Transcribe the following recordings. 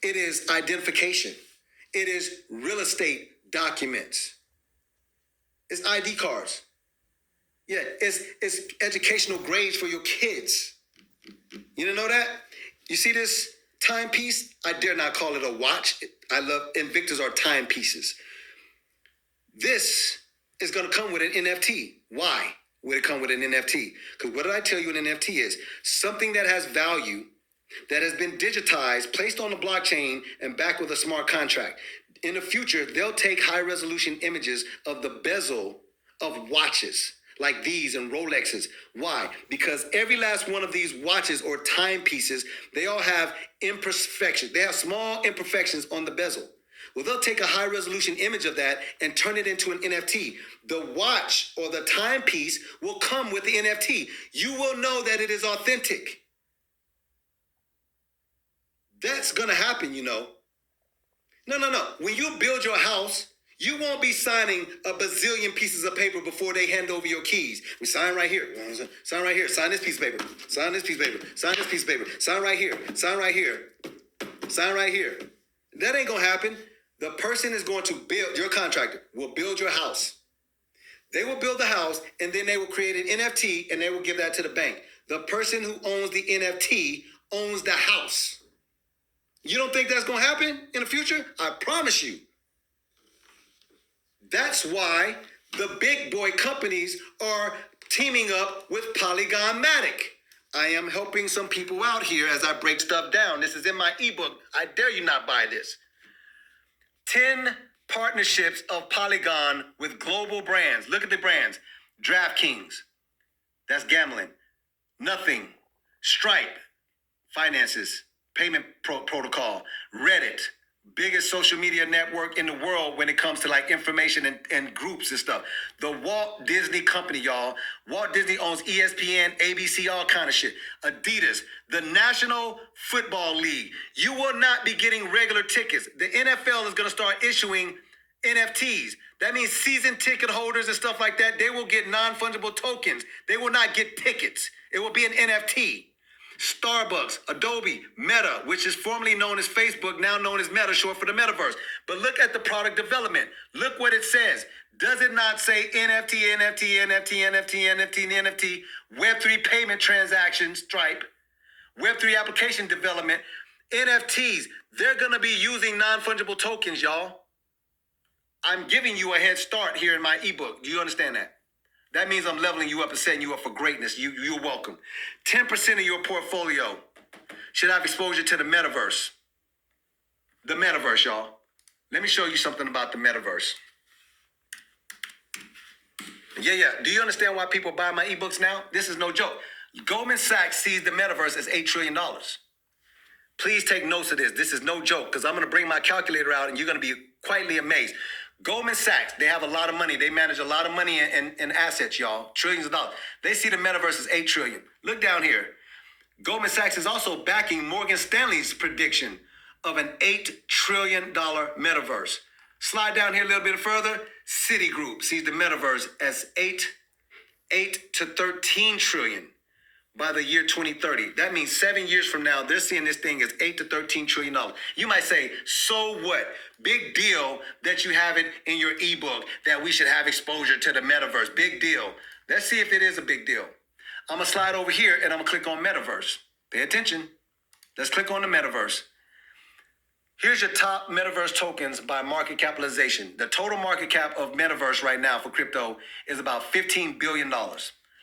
It is identification. It is real estate documents. It's ID cards. Yeah, it's educational grades for your kids. You didn't know that? You see this timepiece? I dare not call it a watch. I love Invictus are timepieces. This is going to come with an NFT. Why would it come with an NFT? Because what did I tell you an NFT is? Something that has value, that has been digitized, placed on the blockchain, and backed with a smart contract. In the future, they'll take high-resolution images of the bezel of watches like these and Rolexes. Why? Because every last one of these watches or timepieces, they all have imperfections. They have small imperfections on the bezel. Well, they'll take a high-resolution image of that and turn it into an NFT. The watch or the timepiece will come with the NFT. You will know that it is authentic. That's going to happen, you know. No. When you build your house, you won't be signing a bazillion pieces of paper before they hand over your keys. We sign right here. Sign right here. Sign this piece of paper. Sign this piece of paper. Sign this piece of paper. Sign right here. Sign right here. Sign right here. That ain't going to happen. The person is going to build, your contractor will build your house. They will build the house, and then they will create an NFT, and they will give that to the bank. The person who owns the NFT owns the house. You don't think that's going to happen in the future? I promise you. That's why the big boy companies are teaming up with Polygon Matic. I am helping some people out here as I break stuff down. This is in my ebook. I dare you not buy this. 10 partnerships of Polygon with global brands. Look at the brands. DraftKings. That's gambling. Nothing. Stripe. Finances. Payment protocol. Reddit. Biggest social media network in the world when it comes to like information and groups and stuff. The Walt Disney Company, y'all. Walt Disney owns ESPN, ABC, all kind of shit. Adidas, the National Football League. You will not be getting regular tickets. The NFL is going to start issuing NFTs. That means season ticket holders and stuff like that, they will get non-fungible tokens. They will not get tickets. It will be an NFT. Starbucks, Adobe, Meta, which is formerly known as Facebook, now known as Meta, short for the metaverse. But look at the product development. Look what it says. Does it not say NFT, NFT, NFT, NFT, NFT, NFT, Web3 payment transactions, Stripe, Web3 application development, NFTs? They're going to be using non-fungible tokens, y'all. I'm giving you a head start here in my ebook. Do you understand that? That means I'm leveling you up and setting you up for greatness. You're welcome. 10% of your portfolio should have exposure to the metaverse. The metaverse, y'all. Let me show you something about the metaverse. Yeah. Do you understand why people buy my ebooks now? This is no joke. Goldman Sachs sees the metaverse as $8 trillion. Please take notes of this. This is no joke because I'm going to bring my calculator out and you're going to be quietly amazed. Goldman Sachs, they have a lot of money. They manage a lot of money in assets, y'all. Trillions of dollars. They see the metaverse as $8 trillion. Look down here. Goldman Sachs is also backing Morgan Stanley's prediction of an $8 trillion metaverse. Slide down here a little bit further. Citigroup sees the metaverse as 8 to 13 trillion by the year 2030. That means 7 years from now, they're seeing this thing as 8 to 13 trillion dollars. You might say, so what? Big deal that you have it in your ebook that we should have exposure to the metaverse. Big deal. Let's see if it is a big deal. I'm going to slide over here and I'm going to click on metaverse. Pay attention. Let's click on the metaverse. Here's your top metaverse tokens by market capitalization. The total market cap of metaverse right now for crypto is about $15 billion.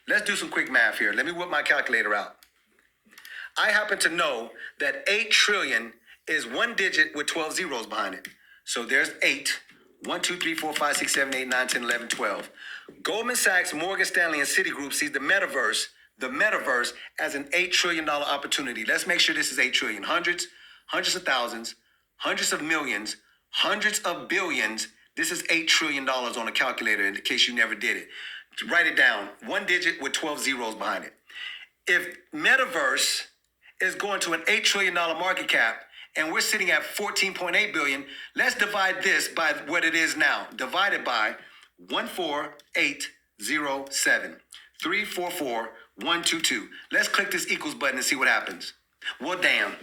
Let's do some quick math here. Let me whip my calculator out. I happen to know that 8 trillion is one digit with 12 zeros behind it. So there's 8. 1, 2, 3, 4, 5, 6, 7, 8, 9, 10, 11, 12. Goldman Sachs, Morgan Stanley, and Citigroup sees the metaverse as an $8 trillion opportunity. Let's make sure this is 8 trillion. Hundreds of thousands, hundreds of millions, hundreds of billions. This is $8 trillion on a calculator in case you never did it. Write it down. One digit with 12 zeros behind it. If metaverse is going to an $8 trillion market cap and we're sitting at 14.8 billion, let's divide this by what it is now. Divided by 14807 344 122. Let's click this equals button and see what happens. Well, damn.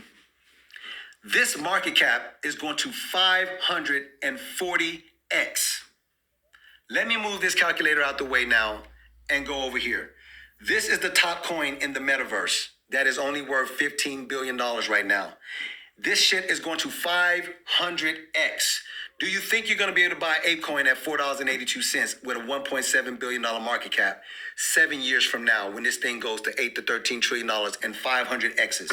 This market cap is going to 540x. Let me move this calculator out the way now and go over here. This is the top coin in the metaverse that is only worth $15 billion right now. This shit is going to 500x. Do you think you're going to be able to buy ApeCoin at $4.82 with a $1.7 billion market cap 7 years from now when this thing goes to $8 to $13 trillion and 500 X's?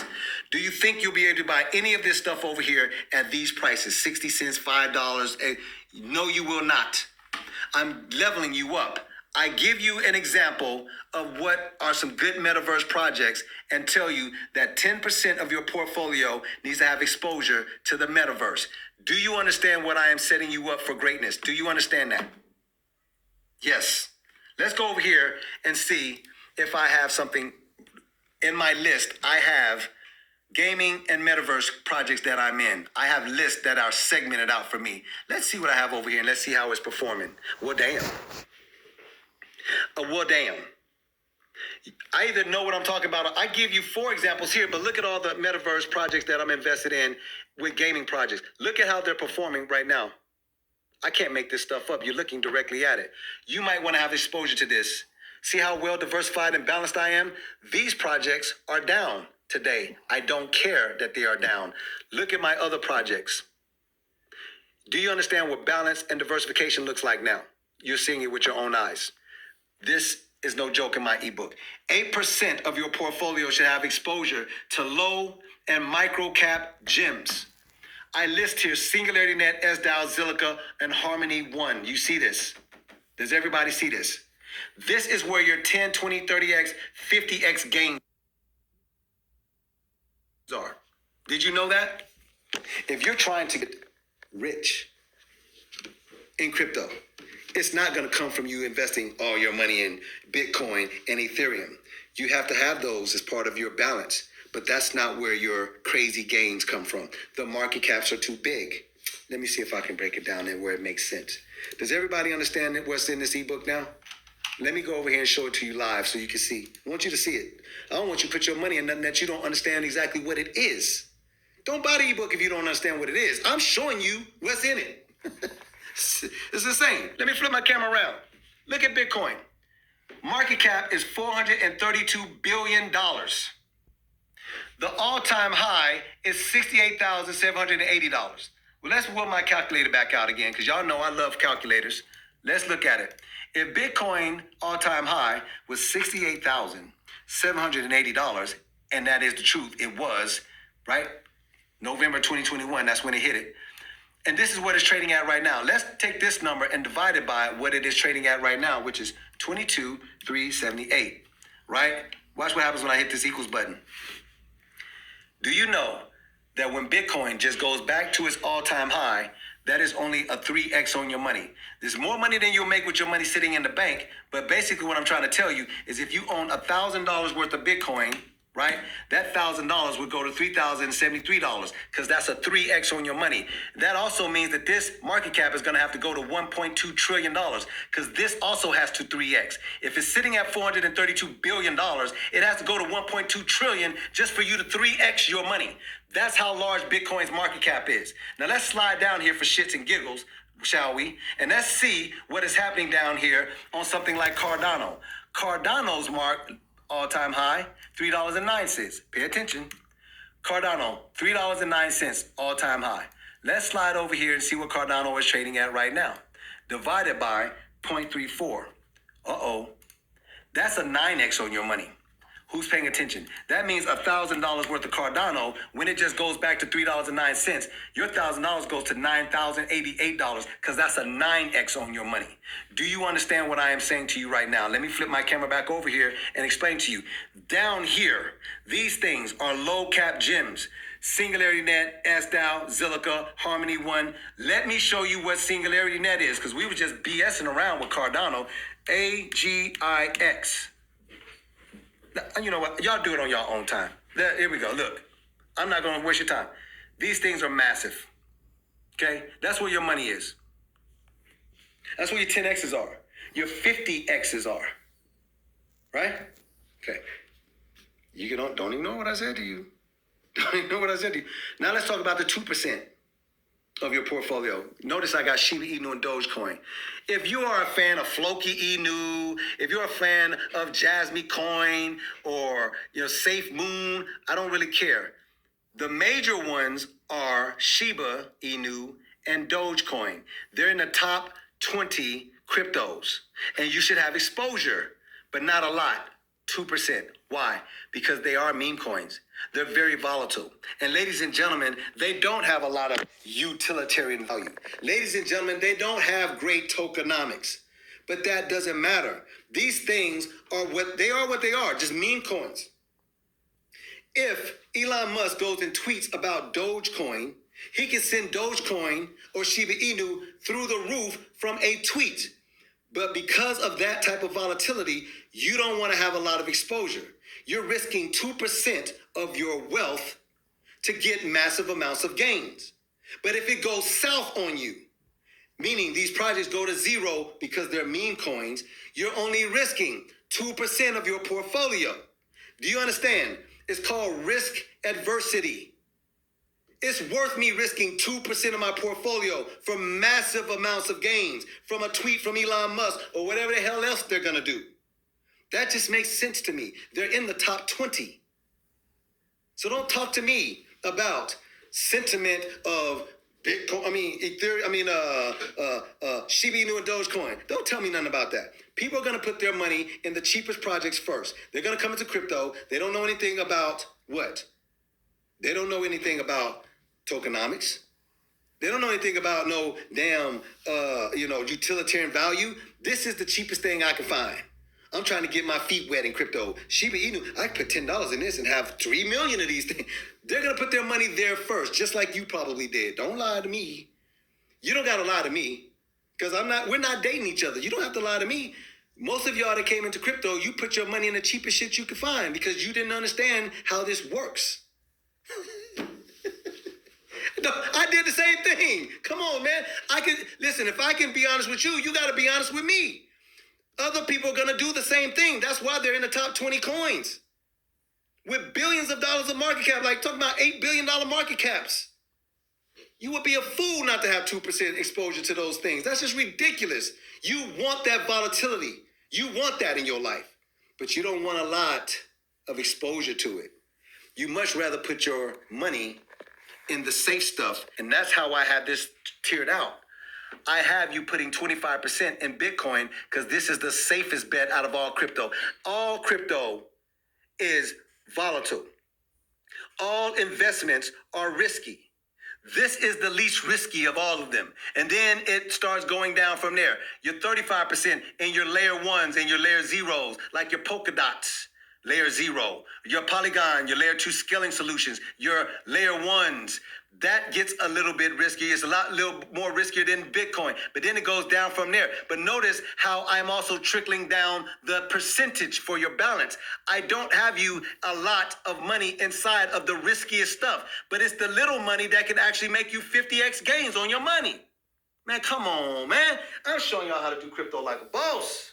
Do you think you'll be able to buy any of this stuff over here at these prices, 60 cents, $5? No, you will not. I'm leveling you up. I give you an example of what are some good metaverse projects and tell you that 10% of your portfolio needs to have exposure to the metaverse. Do you understand what I am setting you up for greatness? Do you understand that? Yes. Let's go over here and see if I have something in my list. I have gaming and metaverse projects that I'm in. I have lists that are segmented out for me. Let's see what I have over here and let's see how it's performing. Well, damn. Well, damn. I either know what I'm talking about. I give you 4 examples here, but look at all the metaverse projects that I'm invested in with gaming projects. Look at how they're performing right now. I can't make this stuff up. You're looking directly at it. You might want to have exposure to this. See how well diversified and balanced I am? These projects are down today. I don't care that they are down. Look at my other projects. Do you understand what balance and diversification looks like now? You're seeing it with your own eyes. This is no joke in my ebook. 8% of your portfolio should have exposure to low and micro cap gems. I list here Singularity Net, SDAO, Zilliqa, and Harmony One. You see this? Does everybody see this? This is where your 10, 20, 30x, 50x gains are. Did you know that? If you're trying to get rich in crypto, it's not going to come from you investing all your money in Bitcoin and Ethereum. You have to have those as part of your balance, but that's not where your crazy gains come from. The market caps are too big. Let me see if I can break it down and where it makes sense. Does everybody understand what's in this ebook now? Let me go over here and show it to you live so you can see. I want you to see it. I don't want you to put your money in nothing that you don't understand exactly what it is. Don't buy the ebook if you don't understand what it is. I'm showing you what's in it. It's the same. Let me flip my camera around. Look at Bitcoin. Market cap is $432 billion. The all-time high is $68,780. Well, let's whip my calculator back out again because y'all know I love calculators. Let's look at it. If Bitcoin all-time high was $68,780, and that is the truth, it was, right? November 2021, that's when it hit it. And this is what it's trading at right now. Let's take this number and divide it by what it is trading at right now, which is 22,378, right? Watch what happens when I hit this equals button. Do you know that when Bitcoin just goes back to its all-time high, that is only a 3x on your money? There's more money than you'll make with your money sitting in the bank. But basically what I'm trying to tell you is if you own $1,000 worth of Bitcoin, right, that $1,000 would go to $3,073 because that's a 3x on your money. That also means that this market cap is going to have to go to $1.2 trillion because this also has to 3x. If it's sitting at $432 billion, it has to go to $1.2 trillion just for you to 3x your money. That's how large Bitcoin's market cap is. Now let's slide down here for shits and giggles, shall we? And let's see what is happening down here on something like Cardano. Cardano's all-time high, $3.09. Pay attention. Cardano, $3.09, all-time high. Let's slide over here and see what Cardano is trading at right now. Divided by 0.34. Uh-oh. That's a 9x on your money. Who's paying attention? That means $1,000 worth of Cardano, when it just goes back to $3.09, your $1,000 goes to $9,088 because that's a 9x on your money. Do you understand what I am saying to you right now? Let me flip my camera back over here and explain to you. Down here, these things are low cap gems. Singularity Net, SDAO, Zilliqa, Harmony One. Let me show you what Singularity Net is because we were just BSing around with Cardano. AGIX. You know what? Y'all do it on your own time. Here we go. Look, I'm not going to waste your time. These things are massive. Okay? That's where your money is. That's where your 10Xs are. Your 50Xs are. Right? Okay. You don't ignore what I said to you. You know what I said to you? Now let's talk about the 2% of your portfolio. Notice I got Shiba Inu and Dogecoin. If you are a fan of Floki Inu, if you're a fan of Jasmine Coin or Safe Moon, I don't really care. The major ones are Shiba Inu and Dogecoin. They're in the top 20 cryptos, and you should have exposure, but not a lot. 2%. Why? Because they are meme coins. They're very volatile. And ladies and gentlemen, they don't have a lot of utilitarian value. Ladies and gentlemen, they don't have great tokenomics. But that doesn't matter. These things are what they are, just meme coins. If Elon Musk goes and tweets about Dogecoin, he can send Dogecoin or Shiba Inu through the roof from a tweet. But because of that type of volatility, you don't want to have a lot of exposure. You're risking 2% of your wealth to get massive amounts of gains. But if it goes south on you, meaning these projects go to zero because they're meme coins, you're only risking 2% of your portfolio. Do you understand? It's called risk adversity. It's worth me risking 2% of my portfolio for massive amounts of gains from a tweet from Elon Musk or whatever the hell else they're going to do. That just makes sense to me. They're in the top 20. So don't talk to me about sentiment of Bitcoin, Shiba Inu and Dogecoin. Don't tell me nothing about that. People are going to put their money in the cheapest projects first. They're going to come into crypto. They don't know anything about what? They don't know anything about tokenomics. They don't know anything about no damn, utilitarian value. This is the cheapest thing I can find. I'm trying to get my feet wet in crypto. Shiba Inu, I could put $10 in this and have 3 million of these things. They're going to put their money there first, just like you probably did. Don't lie to me. You don't got to lie to me because we're not dating each other. You don't have to lie to me. Most of y'all that came into crypto, you put your money in the cheapest shit you could find because you didn't understand how this works. I did the same thing. Come on, man. Listen, if I can be honest with you, you got to be honest with me. Other people are going to do the same thing. That's why they're in the top 20 coins with billions of dollars of market cap, like talking about $8 billion market caps. You would be a fool not to have 2% exposure to those things. That's just ridiculous. You want that volatility. You want that in your life, but you don't want a lot of exposure to it. You much rather put your money in the safe stuff. And that's how I have this tiered out. I have you putting 25% in Bitcoin because this is the safest bet out of all crypto. All crypto is volatile. All investments are risky. This is the least risky of all of them. And then it starts going down from there. You're 35% in your layer ones and your layer zeros, like your polka dots. Layer 0, your Polygon, your layer 2 scaling solutions, your layer 1s. That gets a little bit risky. It's a little more riskier than Bitcoin, but then it goes down from there. But notice how I'm also trickling down the percentage for your balance. I don't have you a lot of money inside of the riskiest stuff, but it's the little money that can actually make you 50x gains on your money. Man, come on, man. I'm showing y'all how to do crypto like a boss.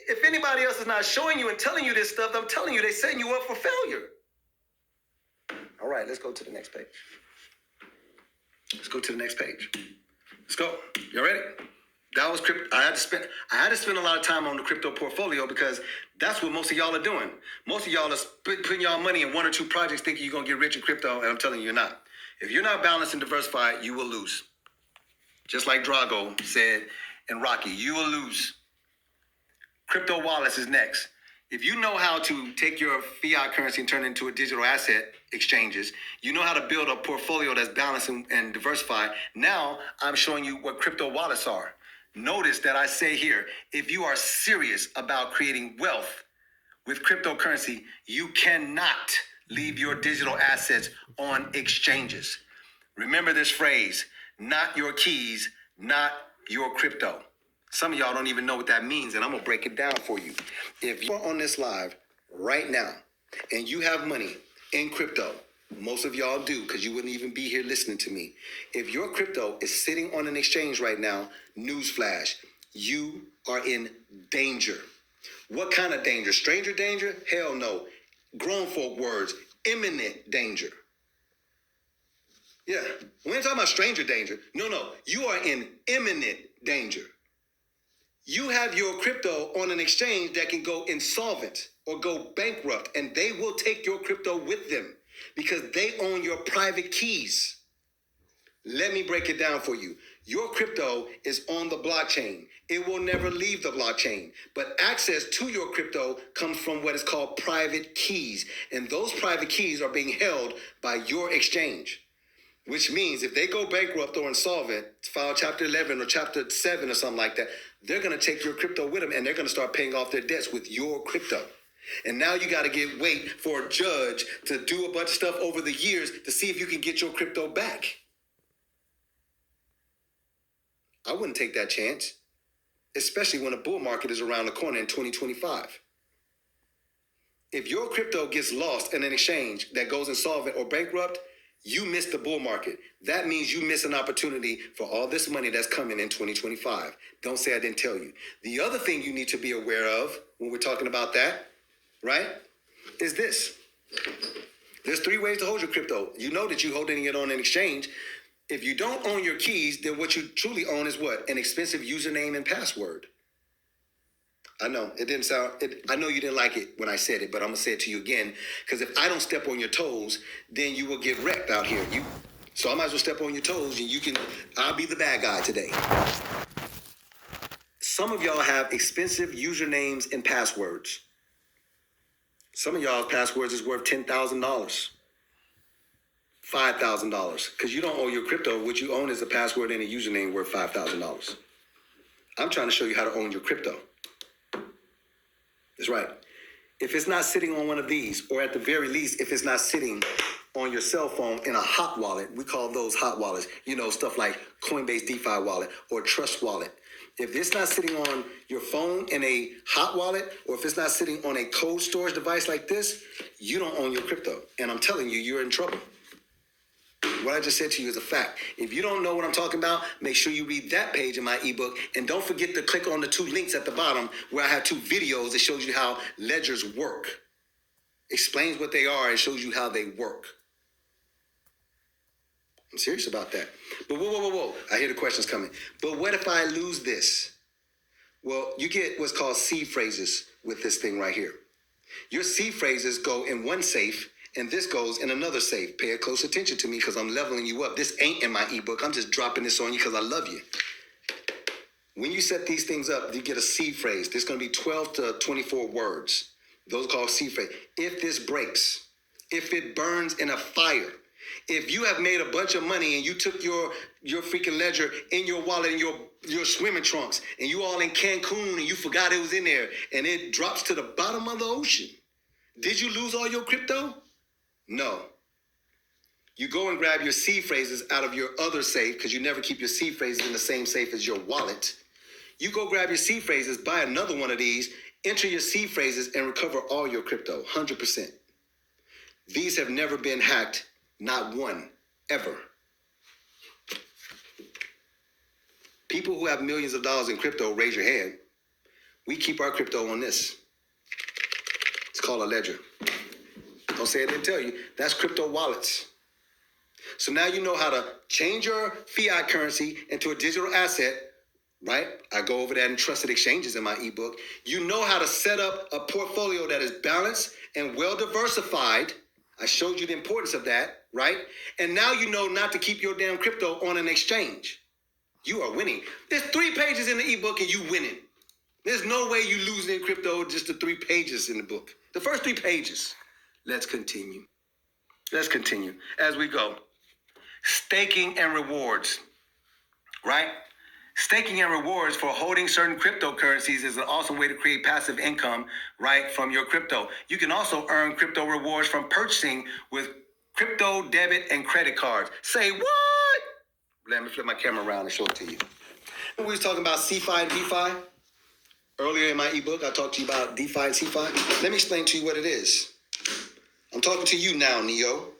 If anybody else is not showing you and telling you this stuff, I'm telling you, they're setting you up for failure. All right, let's go to the next page. Let's go to the next page. Let's go. You ready? That was crypto. I had to spend a lot of time on the crypto portfolio because that's what most of y'all are doing. Most of y'all are putting y'all money in 1 or 2 projects thinking you're going to get rich in crypto, and I'm telling you, you're not. If you're not balanced and diversified, you will lose. Just like Drago said in Rocky, you will lose. Crypto wallets is next. If you know how to take your fiat currency and turn it into a digital asset exchanges, you know how to build a portfolio that's balanced and diversified. Now I'm showing you what crypto wallets are. Notice that I say here, if you are serious about creating wealth with cryptocurrency, you cannot leave your digital assets on exchanges. Remember this phrase, not your keys, not your crypto. Some of y'all don't even know what that means, and I'm going to break it down for you. If you're on this live right now and you have money in crypto, most of y'all do because you wouldn't even be here listening to me. If your crypto is sitting on an exchange right now, newsflash, you are in danger. What kind of danger? Stranger danger? Hell no. Grown folk words, imminent danger. Yeah, we ain't talking about stranger danger. No, you are in imminent danger. You have your crypto on an exchange that can go insolvent or go bankrupt, and they will take your crypto with them because they own your private keys. Let me break it down for you. Your crypto is on the blockchain. It will never leave the blockchain, but access to your crypto comes from what is called private keys, and those private keys are being held by your exchange. Which means if they go bankrupt or insolvent, file chapter 11 or chapter 7 or something like that, they're going to take your crypto with them and they're going to start paying off their debts with your crypto. And now you got to wait for a judge to do a bunch of stuff over the years to see if you can get your crypto back. I wouldn't take that chance, especially when a bull market is around the corner in 2025. If your crypto gets lost in an exchange that goes insolvent or bankrupt, you miss the bull market. That means you miss an opportunity for all this money that's coming in 2025. Don't say I didn't tell you. The other thing you need to be aware of when we're talking about that, right, is this. There's 3 ways to hold your crypto. You know that you're holding it on an exchange. If you don't own your keys, then what you truly own is what? An expensive username and password. I know it didn't sound. I know you didn't like it when I said it, but I'm gonna say it to you again because if I don't step on your toes, then you will get wrecked out here. So I might as well step on your toes, and I'll be the bad guy today. Some of y'all have expensive usernames and passwords. Some of y'all's passwords is worth $10,000, $5,000, because you don't own your crypto. What you own is a password and a username worth $5,000. I'm trying to show you how to own your crypto. That's right. If it's not sitting on one of these, or at the very least, if it's not sitting on your cell phone in a hot wallet, we call those hot wallets, stuff like Coinbase DeFi wallet or Trust wallet. If it's not sitting on your phone in a hot wallet, or if it's not sitting on a cold storage device like this, you don't own your crypto. And I'm telling you, you're in trouble. What I just said to you is a fact. If you don't know what I'm talking about, make sure you read that page in my ebook. And don't forget to click on the 2 links at the bottom where I have 2 videos that shows you how ledgers work. Explains what they are and shows you how they work. I'm serious about that. But whoa. I hear the questions coming. But what if I lose this? Well, you get what's called seed phrases with this thing right here. Your seed phrases go in one safe, and this goes in another safe. Pay close attention to me because I'm leveling you up. This ain't in my ebook. I'm just dropping this on you because I love you. When you set these things up, you get a seed phrase. There's going to be 12 to 24 words. Those are called seed phrases. If this breaks, if it burns in a fire, if you have made a bunch of money and you took your freaking ledger in your wallet and your swimming trunks and you all in Cancun and you forgot it was in there and it drops to the bottom of the ocean, did you lose all your crypto? No. You go and grab your seed phrases out of your other safe because you never keep your seed phrases in the same safe as your wallet. You go grab your seed phrases, buy another one of these, enter your seed phrases, and recover all your crypto, 100%. These have never been hacked, not one, ever. People who have millions of dollars in crypto, raise your hand. We keep our crypto on this. It's called a ledger. Don't say I didn't tell you. That's crypto wallets. So now you know how to change your fiat currency into a digital asset, right? I go over that in Trusted Exchanges in my ebook. You know how to set up a portfolio that is balanced and well diversified. I showed you the importance of that, right? And now you know not to keep your damn crypto on an exchange. You are winning. There's 3 pages in the ebook and you winning. There's no way you lose in crypto, just the 3 pages in the book. The first 3 pages. Let's continue as we go. Staking and rewards, right? Staking and rewards for holding certain cryptocurrencies is an awesome way to create passive income, right, from your crypto. You can also earn crypto rewards from purchasing with crypto, debit, and credit cards. Say what? Let me flip my camera around and show it to you. We was talking about CeFi and DeFi. Earlier in my ebook, I talked to you about DeFi and CeFi. Let me explain to you what it is. I'm talking to you now, Neo.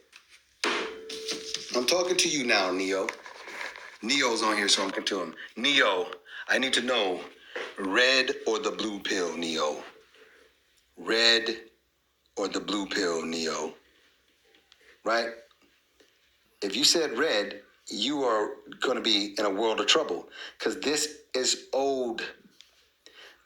Neo's on here, so I'm talking to him. Neo, I need to know, red or the blue pill, Neo? Red or the blue pill, Neo? right? If you said red, you are going to be in a world of trouble because this is old.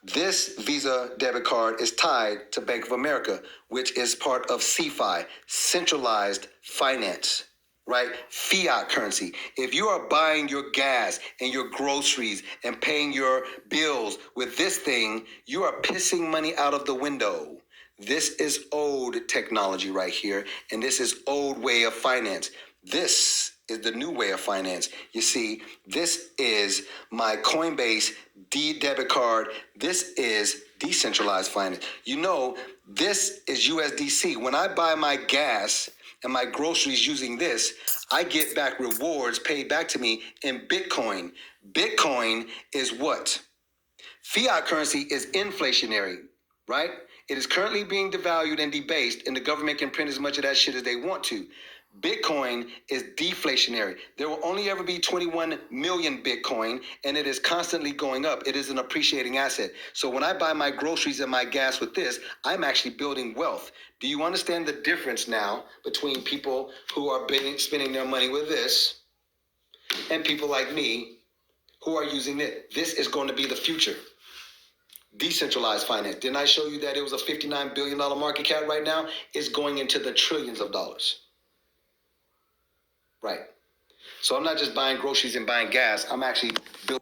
This Visa debit card is tied to Bank of America, which is part of CFI, centralized finance, right? Fiat currency. If you are buying your gas and your groceries and paying your bills with this thing, you are pissing money out of the window. This is old technology right here, and this is old way of finance. This is the new way of finance. You see, this is my Coinbase debit card. This is decentralized finance. You know, this is USDC. When I buy my gas and my groceries using this, I get back rewards paid back to me in Bitcoin. Bitcoin is what? Fiat currency is inflationary, right? It is currently being devalued and debased, and the government can print as much of that shit as they want to. Bitcoin is deflationary. There will only ever be 21 million Bitcoin, and it is constantly going up. It is an appreciating asset. So when I buy my groceries and my gas with this, I'm actually building wealth. Do you understand the difference now between people who are spending their money with this and people like me who are using it? This is going to be the future. Decentralized finance. Didn't I show you that it was a $59 billion market cap right now? It's going into the trillions of dollars. Right. So I'm not just buying groceries and buying gas. I'm actually building